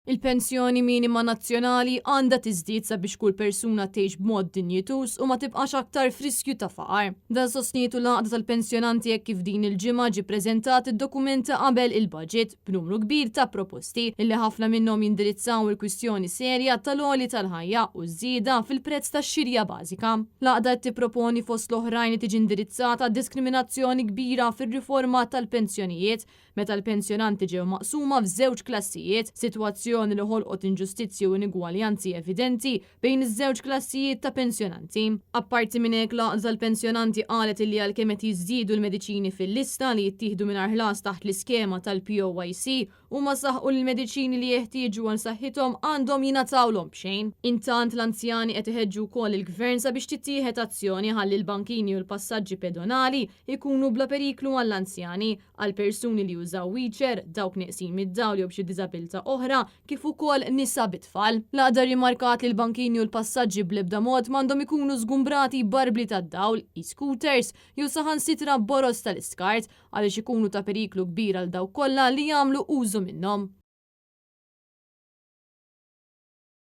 Il-pensjoni minima nazzjonali għandha tiżdied sabiex kull persuna tgħix b'mod dinjitus u ma tibqax aktar friskju ta' faqar. Dan sostnietu l-għaqda tal-pensjonanti hekk kif din il-ġimgħa ġie preżentat id-dokumenta qabel il-budget b'numru kbir ta' proposti illi ħafna minnhom jindirizzaw il-kwistjoni serja tal-għoli tal-ħajja u żieda fil-prezz tax-xirja bażika. L-għaqda tipproponi fost l-oħrajn li tiġi indirizzata diskriminazzjoni kbira fir-riforma tal-pensjonijiet meta l-pensjonanti ġew maqsuma f'żewġ klassijiet, sitwazzjoni li ħolqot inġustizzji u inigwaljanzi evidenti bejn iż-żewġ klassijiet ta' pensjonanti. Apparti minn hekk l-għaqda tal-pensjonanti qalet illi għalkemm qed jiżdiedu l-mediċini fil-lista li jittieħdu mingħajr ħlas taħt l-iskema tal-POIC huma saħħu l-mediċini li jeħtieġu għal saħħithom għandhom jingħatawlhom b'xejn. Intant l-anzjani qed iħeġġu wkoll il-gvern sabiex tittieħed azzjoni ħalli l-bankini u l-passaġġi pedonali jkunu bla periklu għall-anzjani għal persuni li jużaw wheelchair, dawk neqsin mid-dawl jew xi diżabilità oħra kif ukoll nisa bit-tfal. L-għaqda rimarkat li l-bankini u l-passaġġi bl-ebda mod m'għandhom ikunu żgumbrati barbli tad-dawl, e-scooters jew saħansitra boros tal-iskart għaliex ikunu ta' periklu kbir għal dawk kollha li jagħmlu użu minnhom.